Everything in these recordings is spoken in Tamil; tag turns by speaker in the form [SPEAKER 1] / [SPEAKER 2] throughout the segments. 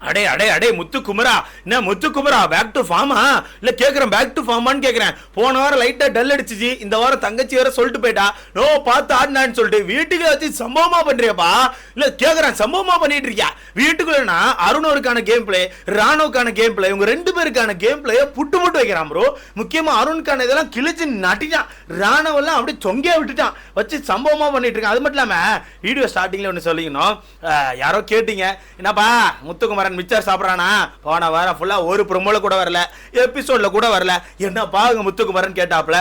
[SPEAKER 1] அடே அடே அடே முத்துக்குமரா, என்ன முத்துக்குமரா பேக் டு ஃபார்மா? இல்ல கேக்குறேன் பேக் டு ஃபார்மான்னு கேக்குறேன். போன வாரம் லைட்டா டல் அடிச்சிச்சு, இந்த வாரம் தங்கச்சி வேற சொல்லிட்டு போயிட்டா நோ பார்த்து ஆடினான்னு சொல்லிட்டு வீட்டுக்கு வச்சு சம்பவமா பண்றியாப்பா? இல்ல கேக்குறேன் சம்பவமா பண்ணிட்டு இருக்கியா? வீட்டுக்குள்ளனா அருணோருக்கான கேம் பிளே, ராணுவுக்கான கேம் பிளே, இவங்க ரெண்டு பேருக்கான கேம் பிளே புட்டு புட்டு வைக்கிறான் ப்ரோ. முக்கியமா அருணுக்கான இதெல்லாம் கிழிச்சு நட்டிட்டான், ராணுவெல்லாம் அப்படியே தொங்கியா விட்டுட்டான், வச்சு சம்பவமா பண்ணிட்டு இருக்கான். அது மட்டும் இல்லாம வீடியோ ஸ்டார்டிங்ல ஒன்று சொல்லிக்கணும், யாரோ கேட்டீங்க என்னப்பா முத்துக்குமரன் மிச்சர் சாப்பிட்றானா? போன வாரம் ஃபுல்லா ஒரு ப்ரோமோல கூட வரல, எபிசோட்ல கூட வரல, என்னப்பா முத்துக்குமரன் கேட்டாப்ல.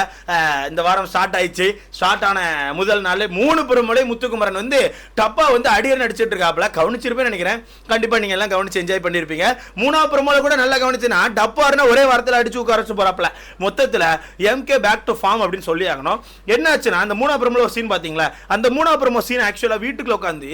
[SPEAKER 1] இந்த வாரம் ஸ்டார்ட் ஆயிடுச்சு. ஸ்டார்ட் ஆன முதல் நாள் 3 ப்ரோமோலே முத்துக்குமரன் வந்து டப்பா வந்து அடியர் நடிச்சிட்டு இருக்காப்ல. கவனிச்சிருப்பேன்னு நினைக்கிறேன், கண்டிப்பா நீங்க எல்லாம் கவனிச்சு என்ஜாய் பண்ணிருப்பீங்க. 3ஆவது ப்ரோமோல கூட நல்லா கவனிச்சுனா டப்பாருன்னா ஒரே வாரத்தில் அடிச்சு உட்காரச்சு போறாப்ல. மொத்தத்தில் எம்கே பேக் டு ஃபார்ம் அப்படின்னு சொல்லி ஆகணும். என்ன ஆச்சுன்னா அந்த 3ஆவது ப்ரோமோல ஒரு சீன் பாத்தீங்களா? அந்த 3ஆவது ப்ரோமோ சீன் ஆக்சுவலா வீட்டுக்குள்ள உட்காந்து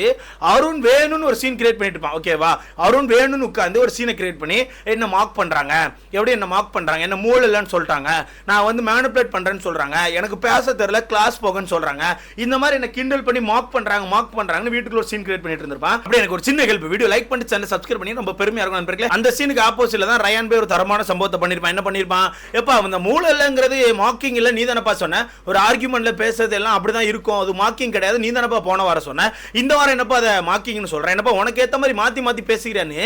[SPEAKER 1] அருண் வேணும்னு ஒரு சீன் கிரியேட் பண்ணிட்டு இருப்பான். ஓகேவா? அருண் வேணும்னு உட்கார்ந்து ஒரு சீனை கிரியேட் பண்ணி என்ன மார்க் பண்றாங்க, எப்படி என்ன மார்க் பண்றாங்க, என்ன மூளை இல்லைன்னு சொல்லிட்டாங்க, நான் வந்து மேனிபுலேட் பண்றேன்னு சொல்றாங்க, எனக்கு பேச தெரியல கிளாஸ் போகன்னு சொல்றாங்க, இந்த மாதிரி என்ன கிண்டல் பண்ணி மார்க் பண்றாங்கன்னு வீட்டுக்குள்ள ஒரு சீன் கிரியேட் பண்ணிட்டு இருந்திருப்பான். அப்படி எனக்கு ஒரு சின்ன ஹெல்ப், வீடியோ லைக் பண்ணி சேனல் சப்ஸ்கிரைப் பண்ணி ரொம்ப பெருமையா இருக்கும் நண்பர்களே. அந்த சீனுக்கு ஆப்போசிட்ல தான் ரயான் பே ஒரு தரமான சம்பவத்தை பண்ணிருப்பான். என்ன பண்ணிருப்பான்? எப்பா அந்த மூளை இல்லங்கிறது மார்க்கிங் இல்ல, நீ தானப்பா சொன்ன, ஒரு ஆர்குமெண்ட்ல பேசுறது எல்லாம் அப்படிதான் இருக்கும், அது மார்க்கிங் கிடையாது, நீ தானப்பா போன வாரம் சொன்ன, இந்த வாரம் என்னப்பா அதை மார்க்கிங்னு சொல்றேன், என்னப்பா உனக்கு ஏத்த மாதிரி மாத்தி மாத்தி பேசுகிறேன்னு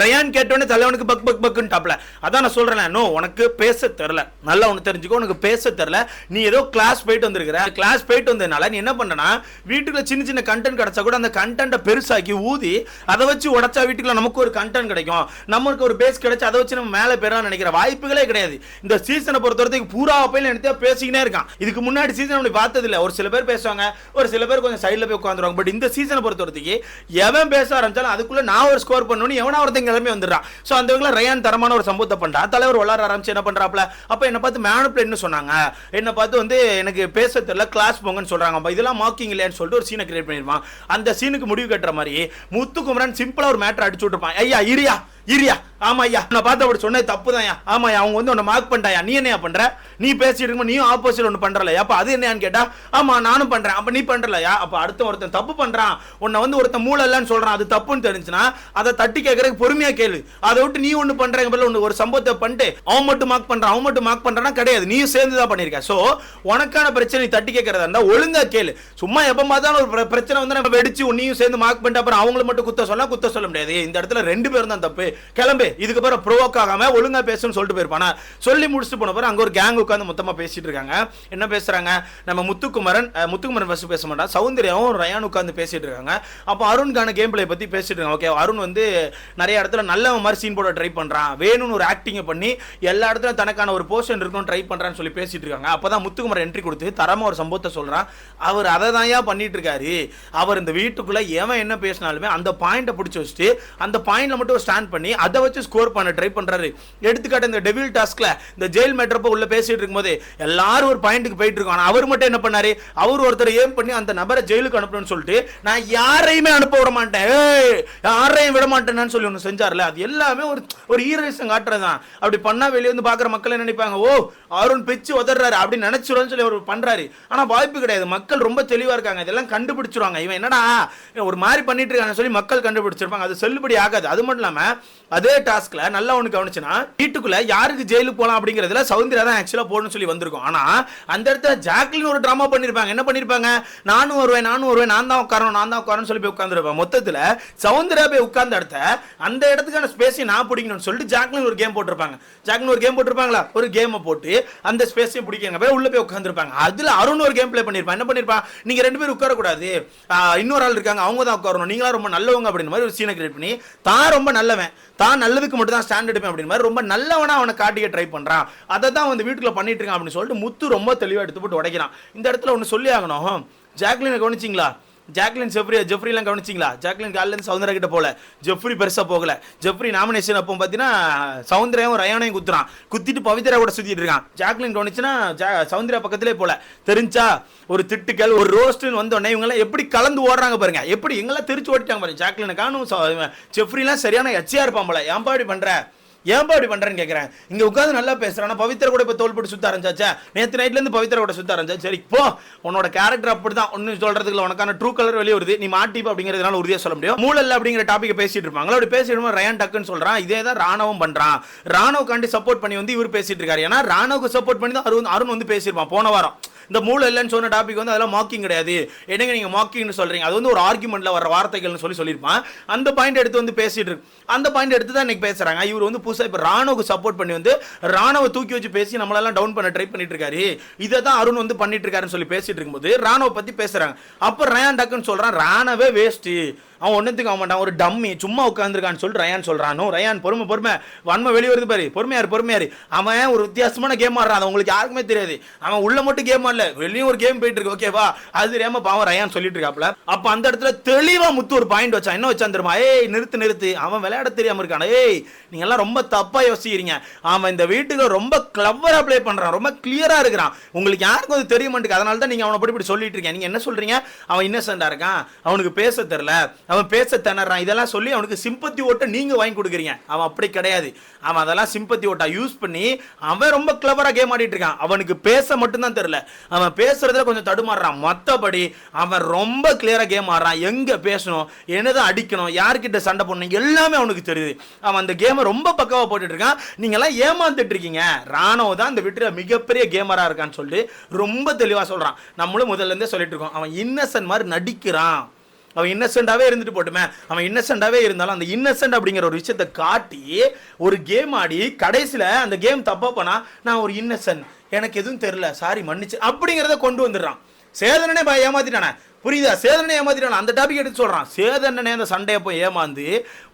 [SPEAKER 1] ரயான் கேட்டோன்னே தலைவனுக்கு பக் பக் பக்குன்னு டாப்ல. அதான் நான் சொல்றேன், நோ உனக்கு பேச தெரியல, நல்லா ஒன்று தெரிஞ்சுக்கோ, உனக்கு பேச தெரியல, நீ ஏதோ கிளாஸ் போயிட்டு வந்திருக்கிற, கிளாஸ் போயிட்டு வந்ததுனால நீ என்ன பண்ணனா வீட்டுக்குள்ள சின்ன சின்ன கண்டென்ட் கிடைச்சா கூட அந்த கண்டென்ட்டை பெருசாக்கி ஊதி அதை வச்சு உடச்சா வீட்டுக்குள்ள நமக்கு ஒரு கண்டென்ட் கிடைக்கும், நமக்கு ஒரு பேஸ் கிடைச்சு அதை வச்சு நம்ம மேலே பெறலாம் நினைக்கிற வாய்ப்புகளே கிடையாது. இந்த சீசனை பொறுத்தவரைக்கும் பூரா போய் நினைத்தா பேசிக்கினே இருக்கான். இதுக்கு முன்னாடி சீசன் அப்படி பார்த்தது இல்லை. ஒரு சில பேர் பேசுவாங்க, ஒரு சில பேர் கொஞ்சம் சைடில் போய் உட்காந்துருவாங்க. பட் இந்த சீசனை பொறுத்தவரைக்கும் எவன் பேச ஆரம்பிச்சாலும் அதுக்குள்ள நான் ஒரு ஸ்கோர் பண்ணணும்னு எவனா ஒருத்தங்க எல்லாமே வந்துடுறான். ஸோ அந்த வகையில் ரயான் தரமான ஒரு சம்பவத்தை பண்றான். தலைவர் வளர ஆரம்பிச்சு என்ன பண்றாப்ல, அப்ப என்ன பார்த்து மேனிபுலேட்னு சொன்னாங்க, என்ன பார்த்து வந்து எனக்கு பேச தெரியல கிளாஸ் போங்கன்னு சொல்றாங்க, இதெல்லாம் மார்க்கிங் இல்லையான்னு சொல்லிட்டு ஒரு சீனை கிரியேட் பண்ணிருப்பான். அந்த சீனுக்கு முடிவு கட்டுற மாதிரி முத்துக்குமரன் சிம்பிளா ஒரு மேட்டர் அடிச்சு விட்டுருப்பான். ஐயா இரியா ஆமா ஐயா நான் பார்த்து அப்படி சொன்னது தப்பு தான். ஆமா அவங்க வந்து உன்னை மார்க் பண்ணிட்டாயா, நீ என்னையா பண்ற, நீ பேசிட்டு இருக்கும் நீயும் ஆப்போசிட் ஒன்று பண்றல, அப்ப அது என்னன்னு கேட்டா ஆமா நானும் பண்றேன், அப்ப நீ பண்றலையா, அப்ப ஒருத்தன் தப்பு பண்றான், உன்னை வந்து ஒருத்தன் மூளை இல்லைன்னு சொல்றான், அது தப்புன்னு தெரிஞ்சுன்னா அதை தட்டி கேட்கறதுக்கு பொறுமையா கேளு. அதை விட்டு நீ ஒண்ணு பண்றேங்க ஒரு சம்பவத்தை பண்ணிட்டு அவன் மட்டும் மார்க் பண்றானா கிடையாது, நீயும் சேர்ந்து தான் பண்ணிருக்க. சோ உனக்கான பிரச்சனை தட்டி கேட்கறதா இருந்தா ஒழுங்கா கேளு. சும்மா எப்ப பார்த்தாலும் ஒரு பிரச்சனை வந்து நம்ம வெடிச்சு உன்னையும் சேர்ந்து மார்க் பண்ணிட்டு அப்புறம் அவங்களை மட்டும் குத்த சொல்ல முடியாது. இந்த இடத்துல 2 பேரும் தான் தப்பு. கிளம்பு, இதுக்கு பிறகு ப்ரோவோக் ஆகாம ஒழுங்கா பேசுன்னு சொல்லிட்டு போயிருப்பானா. சொல்லி முடிச்சுட்டு போன பிறகு அங்க ஒரு கேங் உட்காந்து மொத்தமா பேசிட்டு இருக்காங்க. என்ன பேசுறாங்க, நம்ம முத்துக்குமரன் ஃபர்ஸ்ட் பேச மாட்டான், சௌந்தர்யாவும் ரயான் உட்காந்து பேசிட்டு இருக்காங்க. அப்ப அருணுக்கான கேம் பிளே பத்தி பேசிட்டு இருக்காங்க. ஓகே, அருண் வந்து நிறைய இடத்துல நல்ல மாதிரி சீன் போட ட்ரை பண்றான், வேணும்னு ஒரு ஆக்டிங் பண்ணி எல்லா இடத்துல தனக்கான ஒரு போர்ஷன் இருக்கணும் ட்ரை பண்றான்னு சொல்லி பேசிட்டு இருக்காங்க. அப்பதான் முத்துக்குமரன் என்ட்ரி கொடுத்து தரமா ஒரு சம்பவத்தை சொல்றான். அவர் அதை தான் பண்ணிட்டு இருக்காரு, அவர் இந்த வீட்டுக்குள்ள எவன் என்ன பேசினாலுமே அந்த பாயிண்ட்டை பிடிச்சி வச்சுட்டு அந்த பாயிண்ட்ல மட்டும் ஸ்டாண்ட் பண்ணி அதை வச்சு ஸ்கோர் பண்ண ட்ரை பண்றாரு. எடுத்துக்காட்டு இந்த டெவில் டாஸ்க்ல இந்த ஜெயில் மேட்டரப்ப உள்ள பேசிட்டு இருக்கும்போது எல்லாரும் ஒரு பாயிண்ட்டுக்கு போயிட்டு இருக்காங்க, அவர் மட்டும் என்ன பண்ணாரு, அவர் ஒருத்தர் ஏம் பண்ணி அந்த நபரை ஜெயிலுக்கு அனுப்பணும்னு சொல்லிட்டு நான் யாரையுமே அனுப்ப விட மாட்டேன், யாரையும் விட மாட்டேன்னு சொல்லி ஒன்று செஞ்சார்ல, அது எல்லாமே ஒரு ஈரேசம் காட்டுறதுதான். அப்படி பண்ணா வெளியே வந்து பாக்குற மக்கள் என்ன நினைப்பாங்க, ஓ அருண் பிச்சு உதறாரு அப்படின்னு நினைச்சிருன்னு சொல்லி அவர் பண்றாரு. ஆனா வாய்ப்பு கிடையாது, மக்கள் ரொம்ப தெளிவா இருக்காங்க, இதெல்லாம் கண்டுபிடிச்சிருவாங்க, இவன் என்னடா ஒரு மாதிரி பண்ணிட்டு இருக்காங்க சொல்லி மக்கள் கண்டுபிடிச்சிருப்பாங்க, அது செல்லுபடி ஆகாது. அது மட்டும் இல்லாம அதே டாஸ்க்ல நல்லா ஒன்று கவனிச்சுனா வீட்டுக்குள்ள யாருக்கு ஜெயிலுக்கு போலாம் அப்படிங்கிறதுல சௌந்தர்யா தான் ஆக்சுவலா போகணும்னு சொல்லி வந்திருக்கும். ஆனா அந்த இடத்துல ஜாக்லின் ஒரு டிராமா பண்ணிருப்பாங்க. என்ன பண்ணிருப்பாங்க, நானும் வருவேன் நான் தான் உட்காரணும் சொல்லி போய் உட்கார்ந்துருப்பேன். மொத்தத்துல சௌந்தர்யா போய் உட்கார்ந்த இடத்த அந்த இடத்துக்கான ஸ்பேஸை நான் பிடிக்கணும்னு சொல்லிட்டு ஜாக்லின் ஒரு கேம் போட்டிருப்பாங்களா, ஒரு கேமை போட்டு அந்த ஸ்பேஸை பிடிக்காங்க போய் உள்ள போய் உட்கார்ந்துருப்பாங்க. அதுல அருண் ஒரு கேம் பிளே பண்ணிருப்பான். என்ன பண்ணிருப்பான், நீங்க 2 பேரும் உட்காரக்கூடாது, இன்னொரு ஆள் இருக்காங்க அவங்க தான் உட்காரணும், நீங்களா ரொம்ப நல்லவங்க அப்படின்னு மாதிரி ஒரு சீனை கிரியேட் பண்ணி தான் ரொம்ப நல்லவன், தான் நல்லதுக்கு மட்டும் தான் ஸ்டாண்ட் எடுப்பேன் அப்படின்னு மாதிரி ரொம்ப நல்லவனா அவனை காட்டிக்க ட்ரை பண்றான். அதை தான் வந்து வீட்டுக்குள்ள பண்ணிட்டு இருக்கான் அப்படின்னு சொல்லிட்டு முத்து ரொம்ப தெளிவா எடுத்து போட்டு உடைக்கிறான். இந்த இடத்துல ஒன்று சொல்லி ஆகணும், ஜாக்லினை கவனிச்சிங்களா, ஜாக்லின் ஜெஃப்ரிலாம் கவனிச்சிங்களா, ஜாக்லின் காலிலேருந்து சௌந்தர்யா கிட்ட போல, ஜெஃப்ரி பெருசா போகல. ஜெஃப்ரி நாமினேஷன் அப்போ பார்த்தீங்கன்னா சௌந்தர்யாவும் ரயானையும் குத்திட்டு பவித்ரா கூட சுத்திட்டு இருக்கான். ஜாக்லின் கவனிச்சுன்னா சௌந்தர்யா பக்கத்திலே போல. தெரிஞ்சா ஒரு திட்டுக்கள் ஒரு ரோஸ்ட்னு வந்தோடனே இவங்கெல்லாம் எப்படி கலந்து ஓடுறாங்க பாருங்க, எப்படி எங்கெல்லாம் தெரிச்சு ஓடிட்டாங்க பாருங்க. ஜாக்லினை காணும் ஜெஃப்ரிலாம் சரியான எச்சையா இருப்பான் போல, ஏன்பா இப்படி பண்ற, ஏன்பா இப்படி பண்றேன்னு கேட்கறேன். இங்க உட்காந்து நல்லா பேசுறான். பவித்ரா கூட இப்ப தோல் போட்டு சுத்த ஆரம்பிச்சாச்சா? நேத்து நைட்ல இருந்து பவித்ரா கூட சுத்த ஆரம்பிச்சா. சரி போ, உன்னோட கேரக்டர் அப்படிதான், ஒன்னும் சொல்றதுக்கு உனக்கான ட்ரூ கலர் வெளியே வருது, நீ மாட்டிப்ப அப்படிங்கறதுனால உறுதியா சொல்ல முடியும். மூளல்ல அப்படிங்கிற டாபிக் பேசிட்டு இருப்பாங்க. அப்படி பேசிட்டு ரயான் டக்குன்னு சொல்றான், இதே தான் ராணவும் பண்றான். ராணவுக்காண்டி சப்போர்ட் பண்ணி வந்து இவர் பேசிட்டு இருக்காரு. ஏன்னா ராணவுக்கு சப்போர்ட் பண்ணி தான் அருண் வந்து பேசியிருப்பான் போன வாரம். இந்த மூளை இல்லைன்னு சொன்ன டாபிக் வந்து அதெல்லாம் மாக்கிங் கிடையாது, என்னங்க நீங்க மாக்கிங்னு சொல்றீங்க, அது வந்து ஒரு ஆர்குமெண்ட்ல வர வார்த்தைகள்னு சொல்லியிருப்பான். அந்த பாயிண்ட் எடுத்து வந்து பேசிட்டு இருக்கு. அந்த பாயிண்ட் எடுத்து தான் இன்னைக்கு பேசுறாங்க. இவர் வந்து புதுசா இப்ப ராணுவுக்கு சப்போர்ட் பண்ணி வந்து ராணுவ தூக்கி வச்சு பேசி நம்மளெல்லாம் டவுன் பண்ண ட்ரை பண்ணிட்டு இருக்காரு. இதை தான் அருண் வந்து பண்ணிட்டு இருக்காருன்னு சொல்லி பேசிட்டு இருக்கும்போது ராணுவ பத்தி பேசுறாங்க. அப்ப ரயான் டக்குன்னு சொல்றான், ராணவே வேஸ்ட், அவன் ஒன்னத்துக்கு அவன் மாட்டான், ஒரு டம்மி, சும்மா உட்காந்துருக்கான்னு சொல்லி ரயான் சொல்றானோ. ரயான் பொறுமை வன்மை வெளியே வருது பாரு, பொறுமையாரு. அவன் ஒரு வித்தியாசமான கேம் ஆடுறான், அது உங்களுக்கு யாருக்குமே தெரியாது. அவன் உள்ள மட்டும் கேம் ஆடல, வெளியும் ஒரு கேம் போயிட்டு இருக்கு, ஓகேவா? அது தெரியாம பாவம் ரயான் சொல்லிட்டு இருக்காப்ல. அப்ப அந்த இடத்துல தெளிவா முத்து ஒரு பாயிண்ட் வச்சான். என்ன வச்சான் தெரியுமா? ஏய் நிறுத்து, அவன் விளையாட தெரியாம இருக்கான. ஏய் நீங்க எல்லாம் ரொம்ப தப்பா யோசிக்கிறீங்க. அவன் இந்த வீட்டுக்கு ரொம்ப கிளவரா ப்ளே பண்றான், ரொம்ப கிளியரா இருக்கிறான். உங்களுக்கு யாருக்கும் அது தெரிய மாட்டேங்குது, அதனால தான் நீங்க அவனை இப்படி சொல்லிட்டு இருக்கீங்க. நீங்க என்ன சொல்றீங்க? அவன் இன்னசென்ட்டா இருக்கான், அவனுக்கு பேச தெரியல, அவன் பேச திணறான், இதெல்லாம் சொல்லி அவனுக்கு சிம்பத்தி ஓட்ட நீங்க வாங்கி கொடுக்குறீங்க. அவன் அப்படி கிடையாது. அவன் அதெல்லாம் சிம்பத்தி ஓட்டா யூஸ் பண்ணி அவன் ரொம்ப கிளவரா கேம் ஆடிட்டு இருக்கான். அவனுக்கு பேச மட்டும் தான் தெரியல, அவன் பேசுறதுல கொஞ்சம் தடுமாறுறான். மற்றபடி அவன் ரொம்ப கிளியரா கேம் ஆடுறான். எங்க பேசணும், என்னதான் அடிக்கணும், யார்கிட்ட சண்டை போடணும், எல்லாமே அவனுக்கு தெரியுது. அவன் அந்த கேமை ரொம்ப பக்கவா போட்டுட்டு இருக்கான். நீங்க எல்லாம் ஏமாந்துட்டு இருக்கீங்க. ராணுவ தான் இந்த வீட்டுல மிகப்பெரிய கேமரா இருக்கான்னு சொல்லி ரொம்ப தெளிவா சொல்றான். நம்மளும் முதல்ல இருந்தே சொல்லிட்டு இருக்கோம், அவன் இன்னசென்ட் மாதிரி நடிக்கிறான். அவன் இன்னசென்ட்டாவே இருந்துட்டு போட்டுமே, அவன் இன்னசென்ட்டாவே இருந்தாலும் அந்த இன்னசென்ட் அப்படிங்கிற ஒரு விஷயத்தை காட்டி ஒரு கேம் ஆடி கடைசியில் அந்த கேம் தப்பா பண்ணா, நான் ஒரு இன்னசென்ட், எனக்கு எதுவும் தெரியல, சாரி மன்னிச்சு அப்படிங்கிறத கொண்டு வந்துடுறான். சேதனனே ஏமாத்திட்டானே, புரியுதா? சேதனே ஏமாத்திட்டான அந்த டாபிக் எடுத்து சொல்றான். சேதனனே அந்த சண்டையை போய் ஏமாந்து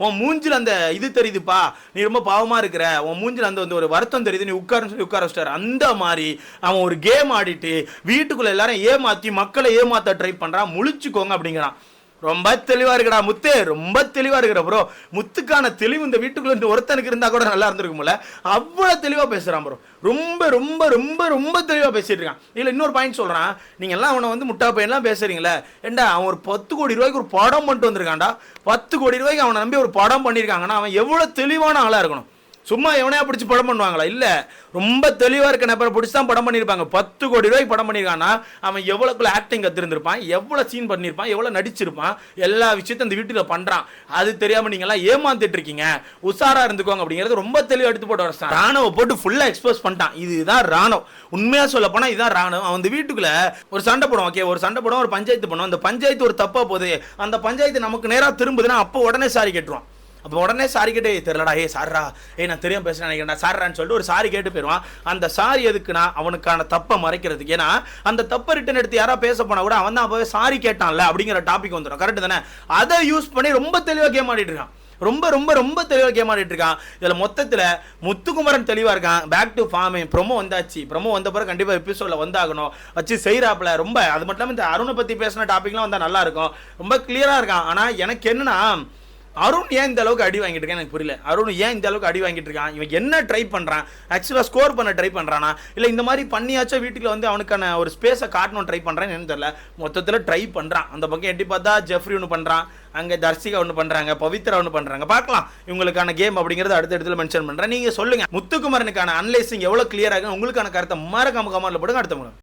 [SPEAKER 1] உன் மூஞ்சில் அந்த இது தெரியுதுப்பா, நீ ரொம்ப பாவமா இருக்கிற, உன் மூஞ்சில் அந்த ஒரு வருத்தம் தெரியுது, நீ உட்காருன்னு சொல்லி உட்கார வச்சிட்டாரு. அந்த மாதிரி அவன் ஒரு கேம் ஆடிட்டு வீட்டுக்குள்ள எல்லாரும் ஏமாத்தி மக்களை ஏமாத்த ட்ரை பண்றான். முழிச்சுக்கோங்க அப்படிங்கிறான். ரொம்ப தெளிவா இருக்கடா முத்து, ரொம்ப தெளிவா இருக்கிற ப்ரோ. முத்துக்கான தெளிவு இந்த வீட்டுக்குள்ள ஒருத்தனுக்கு இருந்தா கூட நல்லா இருந்திருக்கும்ல, அவ்வளவு தெளிவா பேசுறான் ப்ரோ. ரொம்ப ரொம்ப ரொம்ப ரொம்ப தெளிவா பேசிட்டு இருக்கான். இல்ல இன்னொரு பாயிண்ட் சொல்றான், நீங்க எல்லாம் அவனை வந்து முட்டா பையன்லாம் பேசுறீங்களே, ஏண்டா அவன் ஒரு 10 கோடி ரூபாய்க்கு ஒரு படம் பண்ணிட்டு வந்திருக்கான்டா. 10 கோடி ரூபாய்க்கு அவனை நம்பி ஒரு படம் பண்ணியிருக்காங்கன்னா அவன் எவ்வளவு தெளிவான ஆளா இருக்கணும். சும்மா எவனையா பிடிச்சி படம் பண்ணுவாங்களா? இல்ல, ரொம்ப தெளிவா இருக்க நபரை பிடிச்சி தான் படம் பண்ணியிருப்பாங்க. 10 கோடி ரூபாய்க்கு படம் பண்ணியிருக்கான்னா அவன் எவ்வளவுக்குள்ள ஆக்டிங் கத்திருந்திருப்பான், எவ்வளவு சீன் பண்ணியிருப்பான், எவ்வளவு நடிச்சிருப்பான், எல்லா விஷயத்தையும் அந்த வீட்டுல பண்றான். அது தெரியாம நீங்க எல்லாம் ஏமாந்துட்டு இருக்கீங்க, உஷாரா இருந்துக்கோங்க அப்படிங்கிறது ரொம்ப தெளிவா எடுத்து போட்டு வர ராணுவ போட்டு ஃபுல்லா எக்ஸ்போஸ் பண்ணிட்டான். இதுதான் ராணுவ, உண்மையா சொல்ல போனா இதுதான் ராணுவ. அவன் அந்த வீட்டுக்குள்ள ஒரு சண்டை போடும், ஓகே, ஒரு சண்டை போடும், ஒரு பஞ்சாயத்து பண்ணும். அந்த பஞ்சாயத்து ஒரு தப்பா போகுது, அந்த பஞ்சாயத்து நமக்கு நேரா திரும்புதுன்னா அப்போ உடனே சாரி கேட்டுருவான். அப்போ உடனே சாரி கேட்டு தெரியலடா, ஏ சாரா, நான் தெரியாம பேசுறேன் நினைக்கிறேன் சாரான்னு சொல்லிட்டு ஒரு சாரி கேட்டு போயிடுவான். அந்த சாரி எதுக்குன்னா அவனுக்கான தப்பை மறைக்கிறதுக்கு. ஏன்னா அந்த தப்பை ரிட்டன் எடுத்து யாரா பேச போனா கூட அவன் தான் அப்பவே சாரி கேட்டான்ல அப்படிங்கிற டாபிக் வந்துடும். கரெக்ட் தானே? அதை யூஸ் பண்ணி ரொம்ப தெளிவாக கேம் ஆடிட்டு இருக்கான். ரொம்ப ரொம்ப ரொம்ப தெளிவாக கேம் ஆடிட்டு இருக்கான். இதுல மொத்தத்தில் முத்துக்குமரன் தெளிவா இருக்கான். பேக் டு ஃபார்ம் ப்ரோமோ வந்தாச்சு. ப்ரோமோ வந்த பிறகு கண்டிப்பா எபிசோட்ல வந்தாகணும், வச்சு செய்யறாப்ல. ரொம்ப அது மட்டும் இல்லாமல் இந்த அருணை பத்தி பேசின டாபிக்லாம் வந்தா நல்லா இருக்கும். ரொம்ப கிளியரா இருக்கான். ஆனா எனக்கு என்னன்னா, அருண் ஏன் இந்த அளவுக்கு அடி வாங்கிட்டு இருக்கான் எனக்கு புரியல. அருண் ஏன் இந்த அளவுக்கு அடி வாங்கிட்டு இருக்கான்? இவன் என்ன ட்ரை பண்றான்? ஆக்சுவலா ஸ்கோர் பண்ண ட்ரை பண்றானா, இல்ல இந்த மாதிரி பண்ணியாச்சும் வீட்டுல வந்து அவனுக்கான ஒரு ஸ்பேஸை காட்டணும் ட்ரை பண்றான்னு என்ன தெரியல. மொத்தத்துல ட்ரை பண்றான். அந்த பக்கம் எட்டி பார்த்தா ஜெஃப்ரி ஒன்று பண்றான், அங்க தர்சிகா ஒன்று பண்றாங்க, பவித்ரா ஒன்று பண்றாங்க. பார்க்கலாம் இவங்களுக்கான கேம் அப்படிங்கிறது அடுத்த இடத்துல மென்ஷன் பண்றேன். நீங்க சொல்லுங்க, முத்துக்குமரனுக்கான அனலைசிங் எவ்வளவு கிளியரா இருக்கு, உங்களுக்கான கருத்தை மறக்காம கமெண்ட்ல போடுங்க. அடுத்த